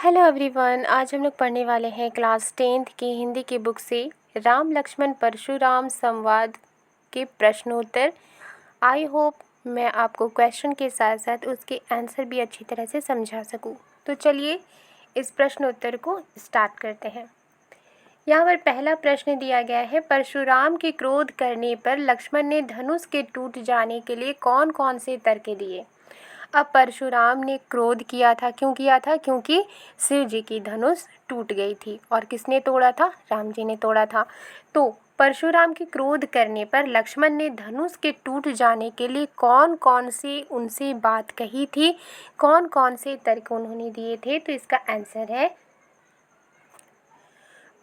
Hello everyone. आज हम लोग पढ़ने वाले हैं क्लास 10th की हिंदी की बुक से राम लक्ष्मण परशुराम संवाद के प्रश्नोत्तर। आई होप मैं आपको क्वेश्चन के साथ साथ उसके आंसर भी अच्छी तरह से समझा सकूं। तो चलिए इस प्रश्नोत्तर को स्टार्ट करते हैं। यहाँ पर पहला प्रश्न दिया गया है, परशुराम के क्रोध करने पर लक्ष्मण ने धनुष के टूट जाने के लिए कौन कौन से तर्क दिए। अब परशुराम ने क्रोध किया था, क्यों किया था? क्योंकि शिव जी की धनुष टूट गई थी। और किसने तोड़ा था? राम जी ने तोड़ा था। तो परशुराम के क्रोध करने पर लक्ष्मण ने धनुष के टूट जाने के लिए कौन कौन से उनसे बात कही थी, कौन कौन से तर्क उन्होंने दिए थे? तो इसका आंसर है,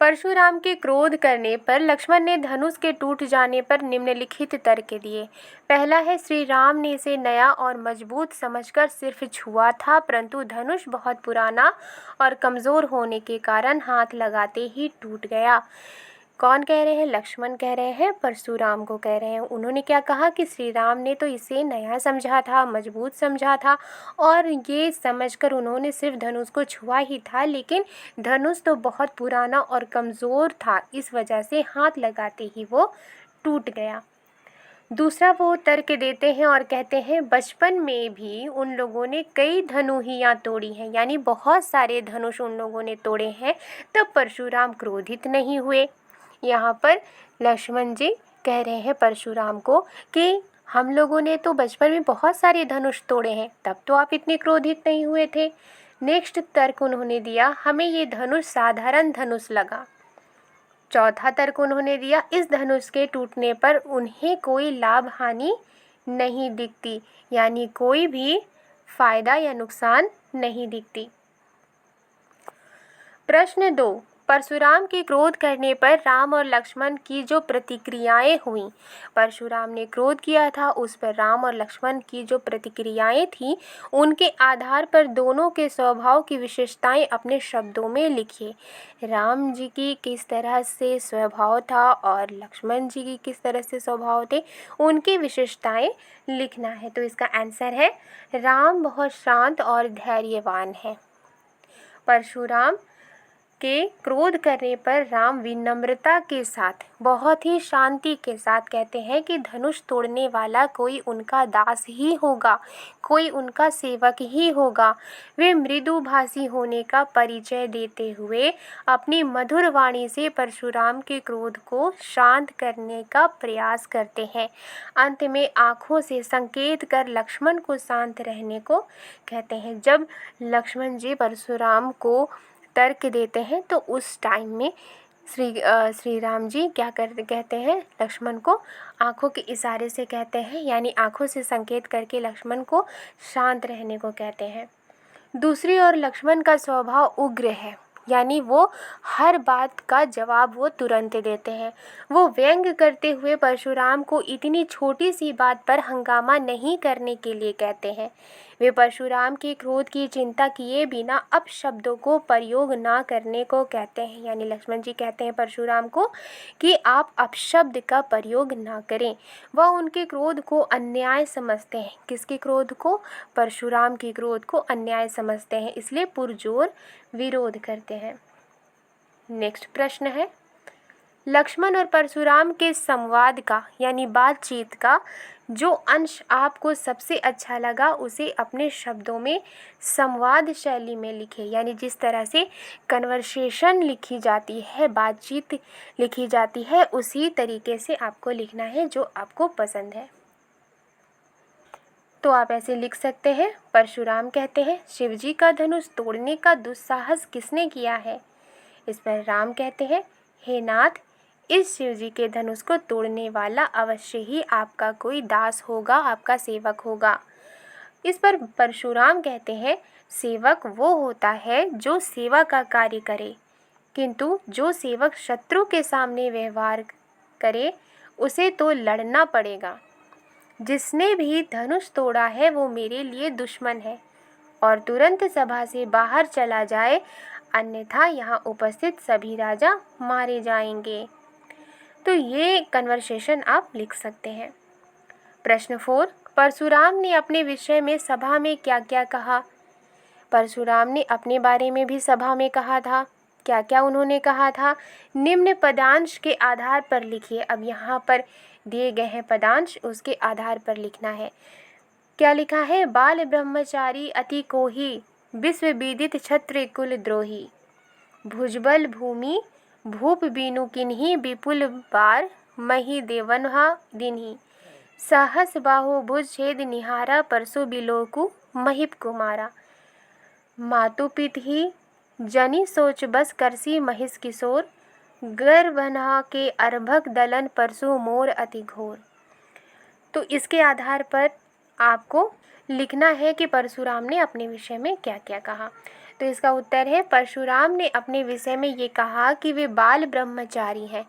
परशुराम के क्रोध करने पर लक्ष्मण ने धनुष के टूट जाने पर निम्नलिखित तर्क दिए। पहला है, श्री राम ने इसे नया और मजबूत समझकर सिर्फ छुआ था, परंतु धनुष बहुत पुराना और कमज़ोर होने के कारण हाथ लगाते ही टूट गया। कौन कह रहे हैं? लक्ष्मण कह रहे हैं, परशुराम को कह रहे हैं। उन्होंने क्या कहा कि श्री राम ने तो इसे नया समझा था, मजबूत समझा था, और ये समझकर उन्होंने सिर्फ धनुष को छुआ ही था, लेकिन धनुष तो बहुत पुराना और कमज़ोर था, इस वजह से हाथ लगाते ही वो टूट गया। दूसरा वो तर्क देते हैं और कहते हैं, बचपन में भी उन लोगों ने कई धनुहियाँ तोड़ी हैं, यानी बहुत सारे धनुष उन लोगों ने तोड़े हैं, तब परशुराम क्रोधित नहीं हुए। यहाँ पर लक्ष्मण जी कह रहे हैं परशुराम को कि हम लोगों ने तो बचपन में बहुत सारे धनुष तोड़े हैं, तब तो आप इतने क्रोधित नहीं हुए थे। नेक्स्ट तर्क उन्होंने दिया, हमें ये धनुष साधारण धनुष लगा। चौथा तर्क उन्होंने दिया, इस धनुष के टूटने पर उन्हें कोई लाभ हानि नहीं दिखती, यानी कोई भी फायदा या नुकसान नहीं दिखती। प्रश्न 2, परशुराम के क्रोध करने पर राम और लक्ष्मण की जो प्रतिक्रियाएं हुईं। परशुराम ने क्रोध किया था, उस पर राम और लक्ष्मण की जो प्रतिक्रियाएं थीं, उनके आधार पर दोनों के स्वभाव की विशेषताएं अपने शब्दों में लिखिए। राम जी की किस तरह से स्वभाव था और लक्ष्मण जी की किस तरह से स्वभाव थे, उनकी विशेषताएं लिखना है। तो इसका आंसर है, राम बहुत शांत और धैर्यवान है। परशुराम के क्रोध करने पर राम विनम्रता के साथ, बहुत ही शांति के साथ कहते हैं कि धनुष तोड़ने वाला कोई उनका दास ही होगा, कोई उनका सेवक ही होगा। वे मृदुभाषी होने का परिचय देते हुए अपनी मधुर वाणी से परशुराम के क्रोध को शांत करने का प्रयास करते हैं। अंत में आँखों से संकेत कर लक्ष्मण को शांत रहने को कहते हैं। जब लक्ष्मण जी परशुराम को तर्क देते हैं तो उस टाइम में श्री राम जी क्या कहते हैं? लक्ष्मण को आँखों के इशारे से कहते हैं, यानी आँखों से संकेत करके लक्ष्मण को शांत रहने को कहते हैं। दूसरी ओर लक्ष्मण का स्वभाव उग्र है, यानी वो हर बात का जवाब वो तुरंत देते हैं। वो व्यंग करते हुए परशुराम को इतनी छोटी सी बात पर हंगामा नहीं करने के लिए कहते हैं। वे परशुराम के क्रोध की चिंता किए बिना अपशब्दों को प्रयोग ना करने को कहते हैं, यानी लक्ष्मण जी कहते हैं परशुराम को कि आप अपशब्द का प्रयोग ना करें। वह उनके क्रोध को अन्याय समझते हैं। किसके क्रोध को? परशुराम के क्रोध को अन्याय समझते हैं, इसलिए पुरजोर विरोध करते हैं। नेक्स्ट प्रश्न है, लक्ष्मण और परशुराम के संवाद का यानी बातचीत का जो अंश आपको सबसे अच्छा लगा उसे अपने शब्दों में संवाद शैली में लिखें, यानी जिस तरह से कन्वर्सेशन लिखी जाती है, बातचीत लिखी जाती है, उसी तरीके से आपको लिखना है जो आपको पसंद है। तो आप ऐसे लिख सकते हैं, परशुराम कहते हैं, शिवजी का धनुष तोड़ने का दुस्साहस किसने किया है? इस पर राम कहते हैं, हे नाथ, इस शिवजी के धनुष को तोड़ने वाला अवश्य ही आपका कोई दास होगा, आपका सेवक होगा। इस पर परशुराम कहते हैं, सेवक वो होता है जो सेवा का कार्य करे, किंतु जो सेवक शत्रु के सामने व्यवहार करे उसे तो लड़ना पड़ेगा। जिसने भी धनुष तोड़ा है वो मेरे लिए दुश्मन है और तुरंत सभा से बाहर चला जाए, अन्यथा यहाँ उपस्थित सभी राजा मारे जाएंगे। तो ये कन्वर्सेशन आप लिख सकते हैं। प्रश्न 4, परशुराम ने अपने विषय में सभा में क्या क्या कहा? परशुराम ने अपने बारे में भी सभा में कहा था। क्या क्या उन्होंने कहा था? निम्न पदांश के आधार पर लिखिए। अब यहाँ पर दिए गए हैं पदांश, उसके आधार पर लिखना है। क्या लिखा है? बाल ब्रह्मचारी अति कोही, विश्व विदित क्षत्रिय कुल द्रोही। भुजबल भूमि भूप बीनु किन्ही, विपुल बार मही देवनहा दिन्ही। सहस बाहु भुज छेद निहारा, परसु बिलोकु महिप कुमारा। मातु पित ही जनि सोच बस, करसी महिष किशोर। गर्भनहा के अर्भक दलन, परसु मोर अति घोर। तो इसके आधार पर आपको लिखना है कि परशुराम ने अपने विषय में क्या क्या कहा। तो इसका उत्तर है, परशुराम ने अपने विषय में ये कहा कि वे बाल ब्रह्मचारी हैं,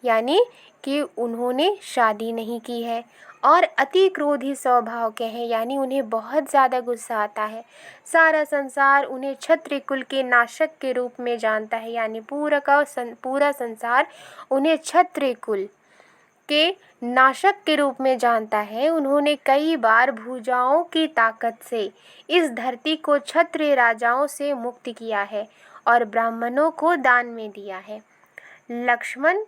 यानी कि उन्होंने शादी नहीं की है, और अति क्रोधी स्वभाव के हैं, यानी उन्हें बहुत ज़्यादा गुस्सा आता है। सारा संसार उन्हें क्षत्रिय कुल के नाशक के रूप में जानता है, यानी पूरा संसार उन्हें क्षत्रिय कुल के नाशक के रूप में जानता है। उन्होंने कई बार भुजाओं की ताकत से इस धरती को क्षत्रिय राजाओं से मुक्त किया है और ब्राह्मणों को दान में दिया है। लक्ष्मण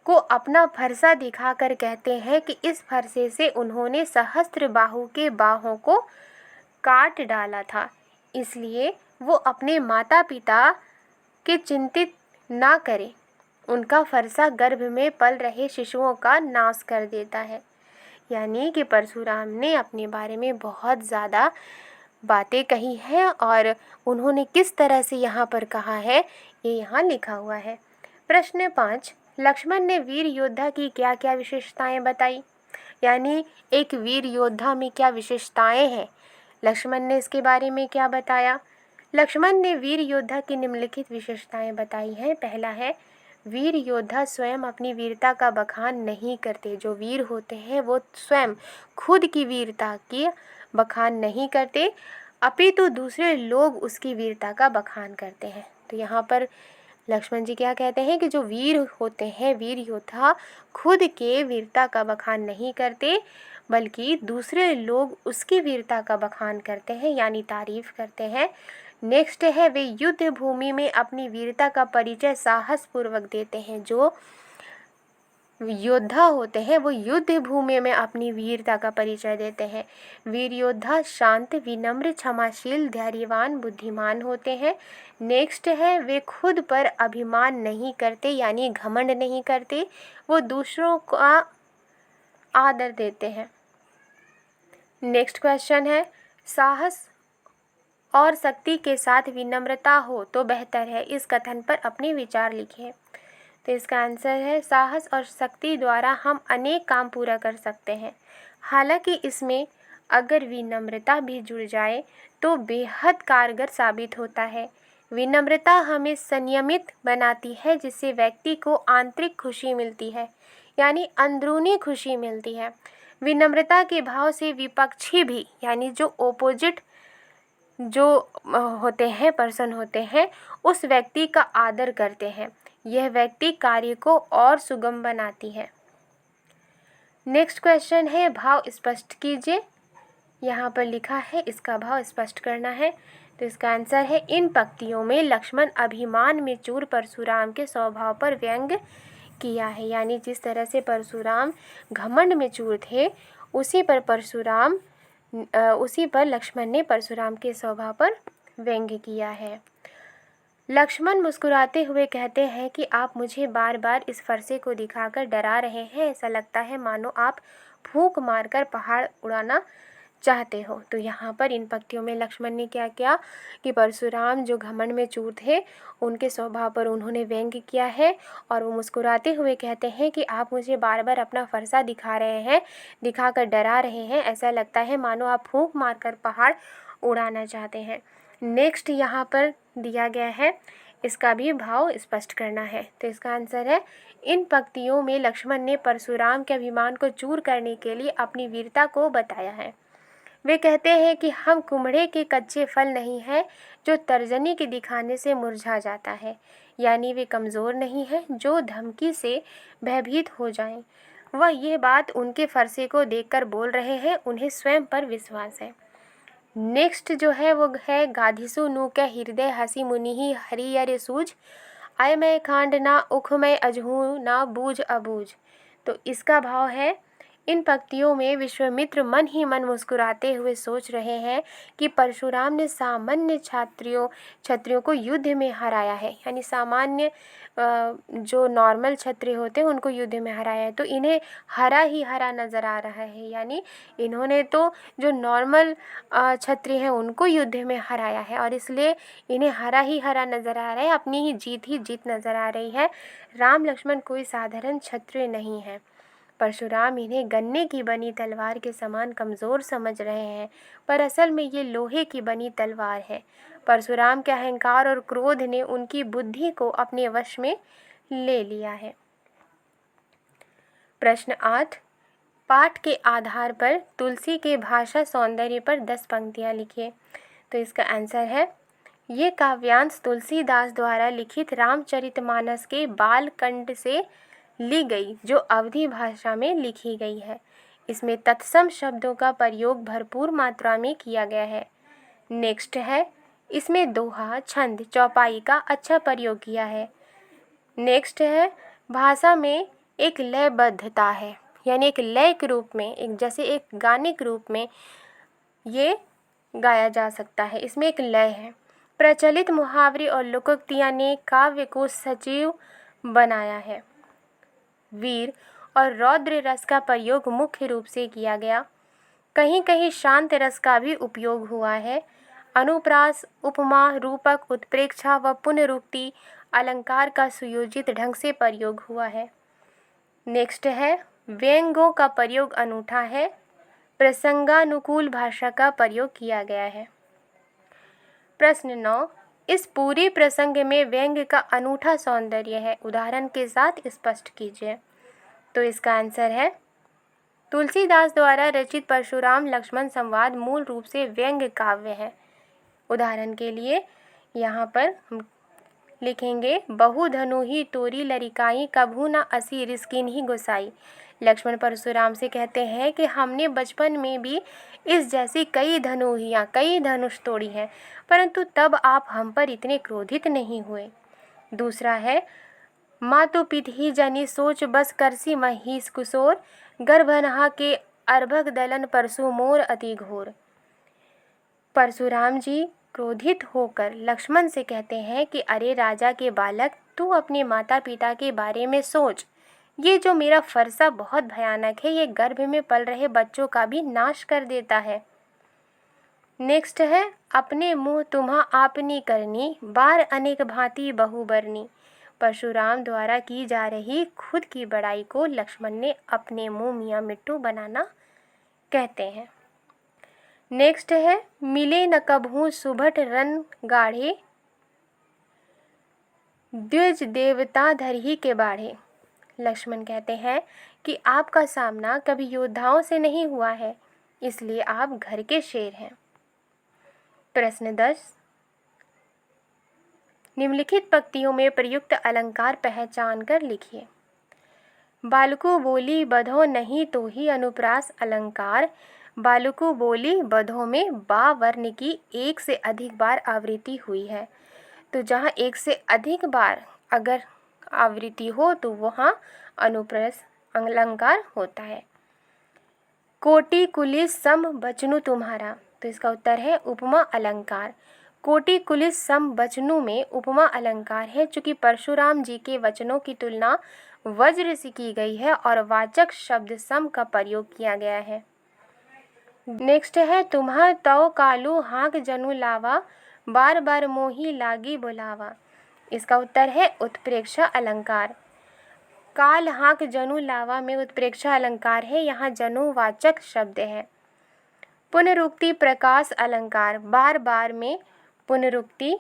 को अपना फरसा दिखाकर कहते हैं कि इस फरसे से उन्होंने सहस्त्र बाहु के बाहों को काट डाला था, इसलिए वो अपने माता पिता के चिंतित ना करें। उनका फरसा गर्भ में पल रहे शिशुओं का नाश कर देता है। यानी कि परशुराम ने अपने बारे में बहुत ज़्यादा बातें कही हैं, और उन्होंने किस तरह से यहाँ पर कहा है ये यहाँ लिखा हुआ है। प्रश्न 5, लक्ष्मण ने वीर योद्धा की क्या क्या विशेषताएं बताई? यानी एक वीर योद्धा में क्या विशेषताएं हैं, लक्ष्मण ने इसके बारे में क्या बताया? लक्ष्मण ने वीर योद्धा की निम्नलिखित विशेषताएं बताई हैं। पहला है, वीर योद्धा स्वयं अपनी वीरता का बखान नहीं करते। जो वीर होते हैं वो स्वयं खुद की वीरता की बखान नहीं करते, अपितु दूसरे लोग उसकी वीरता का बखान करते हैं। तो यहाँ पर लक्ष्मण जी क्या कहते हैं कि जो वीर होते हैं, वीर योद्धा खुद के वीरता का बखान नहीं करते, बल्कि दूसरे लोग उसकी वीरता का बखान करते हैं, यानी तारीफ करते हैं। नेक्स्ट है, वे युद्ध भूमि में अपनी वीरता का परिचय साहस पूर्वक देते हैं। जो योद्धा होते हैं वो युद्ध भूमि में अपनी वीरता का परिचय देते हैं। वीर योद्धा शांत, विनम्र, क्षमाशील, धैर्यवान, बुद्धिमान होते हैं। नेक्स्ट है, वे खुद पर अभिमान नहीं करते, यानी घमंड नहीं करते, वो दूसरों का आदर देते हैं। नेक्स्ट क्वेश्चन है, साहस और शक्ति के साथ विनम्रता हो तो बेहतर है। इस कथन पर अपने विचार लिखिए। तो इसका आंसर है, साहस और शक्ति द्वारा हम अनेक काम पूरा कर सकते हैं। हालांकि इसमें अगर विनम्रता भी जुड़ जाए तो बेहद कारगर साबित होता है। विनम्रता हमें संयमित बनाती है, जिससे व्यक्ति को आंतरिक खुशी मिलती है, यानी अंदरूनी खुशी मिलती है। विनम्रता के भाव से विपक्षी भी, यानी जो ओपोजिट जो होते हैं, पर्सन होते हैं, उस व्यक्ति का आदर करते हैं। यह व्यक्ति कार्य को और सुगम बनाती है। नेक्स्ट क्वेश्चन है, भाव स्पष्ट कीजिए। यहाँ पर लिखा है, इसका भाव स्पष्ट करना है। तो इसका आंसर है, इन पंक्तियों में लक्ष्मण अभिमान में चूर परशुराम के स्वभाव पर व्यंग किया है। यानी जिस तरह से परशुराम घमंड में चूर थे, उसी पर लक्ष्मण ने परशुराम के स्वभाव पर व्यंग्य किया है। लक्ष्मण मुस्कुराते हुए कहते हैं कि आप मुझे बार बार इस फरसे को दिखाकर डरा रहे हैं। ऐसा लगता है मानो आप फूंक मारकर पहाड़ उड़ाना चाहते हो। तो यहाँ पर इन पंक्तियों में लक्ष्मण ने क्या किया कि परशुराम जो घमंड में चूर थे, उनके स्वभाव पर उन्होंने व्यंग्य किया है, और वो मुस्कुराते हुए कहते हैं कि आप मुझे बार बार अपना फरसा दिखा रहे हैं, दिखाकर डरा रहे हैं। ऐसा लगता है मानो आप फूंक मारकर पहाड़ उड़ाना चाहते हैं। नेक्स्ट यहाँ पर दिया गया है, इसका भी भाव स्पष्ट करना है। तो इसका आंसर है, इन पंक्तियों में लक्ष्मण ने परशुराम के अभिमान को चूर करने के लिए अपनी वीरता को बताया है। वे कहते हैं कि हम कुम्हड़े के कच्चे फल नहीं हैं जो तर्जनी के दिखाने से मुरझा जाता है, यानी वे कमज़ोर नहीं हैं जो धमकी से भयभीत हो जाएं। वह यह बात उनके फरसे को देखकर बोल रहे हैं, उन्हें स्वयं पर विश्वास है। नेक्स्ट जो है वो है गाधिसु नु के हृदय हसी मुनि हरियर सूझ, आय मैं खांड ना उख मैं अजहू ना बूझ अबूझ। तो इसका भाव है, इन पंक्तियों में विश्वामित्र मन ही मन मुस्कुराते हुए सोच रहे हैं कि परशुराम ने सामान्य क्षत्रियों को युद्ध में हराया है, यानी सामान्य जो नॉर्मल क्षत्रिय होते हैं उनको युद्ध में हराया है। तो इन्हें हरा ही हरा नज़र आ रहा है, यानी इन्होंने तो जो नॉर्मल क्षत्रिय हैं उनको युद्ध में हराया है और इसलिए इन्हें हरा ही हरा नज़र आ रहा है, अपनी ही जीत नज़र आ रही है। राम लक्ष्मण कोई साधारण क्षत्रिय नहीं है। परशुराम इन्हें गन्ने की बनी तलवार के समान कमज़ोर समझ रहे हैं, पर असल में ये लोहे की बनी तलवार है। परशुराम के अहंकार और क्रोध ने उनकी बुद्धि को अपने वश में ले लिया है। प्रश्न 8, पाठ के आधार पर तुलसी के भाषा सौंदर्य पर 10 पंक्तियाँ लिखिए। तो इसका आंसर है, ये काव्यांश तुलसीदास द्वारा लिखित रामचरितमानस के बालकांड से ली गई, जो अवधी भाषा में लिखी गई है। इसमें तत्सम शब्दों का प्रयोग भरपूर मात्रा में किया गया है। नेक्स्ट है, इसमें दोहा, छंद, चौपाई का अच्छा प्रयोग किया है। नेक्स्ट है, भाषा में एक लयबद्धता है, यानी एक लय के रूप में, एक जैसे एक गाने के रूप में ये गाया जा सकता है, इसमें एक लय है। प्रचलित मुहावरे और लोकोक्तियाँ ने काव्य को सजीव बनाया है। वीर और रौद्र रस का प्रयोग मुख्य रूप से किया गया। कहीं कहीं शांत रस का भी उपयोग हुआ है। अनुप्रास, उपमा, रूपक, उत्प्रेक्षा व पुनरुक्ति अलंकार का सुयोजित ढंग से प्रयोग हुआ है। नेक्स्ट है, व्यंग्यों का प्रयोग अनूठा है। प्रसंगानुकूल भाषा का प्रयोग किया गया है। प्रश्न 9, इस पूरे प्रसंग में व्यंग्य का अनूठा सौंदर्य है, उदाहरण के साथ स्पष्ट कीजिए। तो इसका आंसर है, तुलसीदास द्वारा रचित परशुराम लक्ष्मण संवाद मूल रूप से व्यंग्य काव्य है। उदाहरण के लिए यहाँ पर हम लिखेंगे, बहु धनु ही तोरी लरिकाई, कभू न असी रिस्किन ही गोसाई। लक्ष्मण परशुराम से कहते हैं कि हमने बचपन में भी इस जैसी कई धनुहियाँ, कई धनुष तोड़ी हैं, परंतु तब आप हम पर इतने क्रोधित नहीं हुए। दूसरा है, मातु पितहि जनि सोच बस करसी महिष कुशोर, गर्भनहा के अर्भक दलन परशु मोर अति घोर। परशुराम जी क्रोधित होकर लक्ष्मण से कहते हैं कि अरे राजा के बालक, तू अपने माता पिता के बारे में सोच। ये जो मेरा फरसा बहुत भयानक है, ये गर्भ में पल रहे बच्चों का भी नाश कर देता है। नेक्स्ट है, अपने मुँह तुम्हा आपनी करनी, बार अनेक भांति बहु बरनी। परशुराम द्वारा की जा रही खुद की बड़ाई को लक्ष्मण ने अपने मुँह मियाँ मिट्टू बनाना कहते हैं। नेक्स्ट है, मिले न कभू सुभट रन गाढ़े, द्विज देवता धरही के बाढ़े। लक्ष्मण कहते हैं कि आपका सामना कभी योद्धाओं से नहीं हुआ है, इसलिए आप घर के शेर हैं। प्रश्न 10, निम्नलिखित पंक्तियों में प्रयुक्त अलंकार पहचान कर लिखिए। बालकु बोली बधो नहीं तो ही अनुप्रास अलंकार। बालकु बोली बधों में बा वर्ण की एक से अधिक बार आवृत्ति हुई है। तो जहाँ एक से अधिक बार अगर आवृत्ति हो तो वहाँ अनुप्रास अलंकार होता है। कोटि कुलिस सम बचनु तुम्हारा। तो इसका उत्तर है उपमा अलंकार। कोटि कुलिस सम बचनु में उपमा अलंकार है, चूँकि परशुराम जी के वचनों की तुलना वज्र से की गई है और वाचक शब्द सम का प्रयोग किया गया है। नेक्स्ट है, तुम्हा तव कालू हाँक जनु लावा, बार बार मोही लागी बुलावा। इसका उत्तर है उत्प्रेक्षा अलंकार। काल हाँक जनु लावा में उत्प्रेक्षा अलंकार है, यहाँ जनु वाचक शब्द है। पुनरुक्ति प्रकाश अलंकार, बार बार में पुनरुक्ति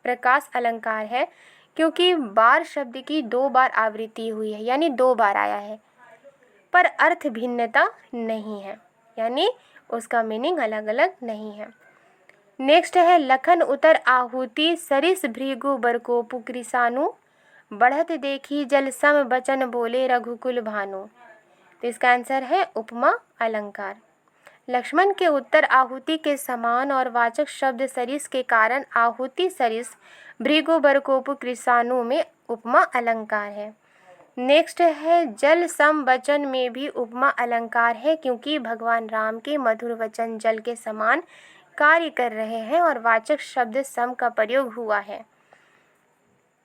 प्रकाश अलंकार है, क्योंकि बार शब्द की 2 बार आवृत्ति हुई है, यानी 2 बार आया है, पर अर्थ भिन्नता नहीं है, यानी उसका मीनिंग अलग अलग नहीं है। नेक्स्ट है, लखन उतर आहुति सरिस भृगु बरकोपु कृसानु, बढ़त देखी जल सम बचन बोले रघुकुल भानु। तो इसका आंसर है उपमा अलंकार। लक्ष्मण के उत्तर आहुति के समान और वाचक शब्द सरिस के कारण आहुति सरिस भृगु बरकोपु कृसाणु में उपमा अलंकार है। नेक्स्ट है जल सम वचन में भी उपमा अलंकार है क्योंकि भगवान राम के मधुर वचन जल के समान कार्य कर रहे हैं और वाचक शब्द सम का प्रयोग हुआ है।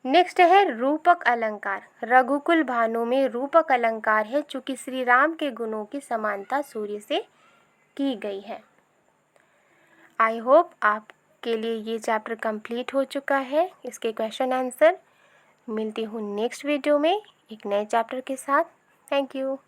नेक्स्ट है रूपक अलंकार। रघुकुल भानु में रूपक अलंकार है चूंकि श्री राम के गुणों की समानता सूर्य से की गई है। आई होप आपके लिए ये चैप्टर कंप्लीट हो चुका है। इसके क्वेश्चन आंसर मिलती हूँ नेक्स्ट वीडियो में एक नए चैप्टर के साथ। Thank you.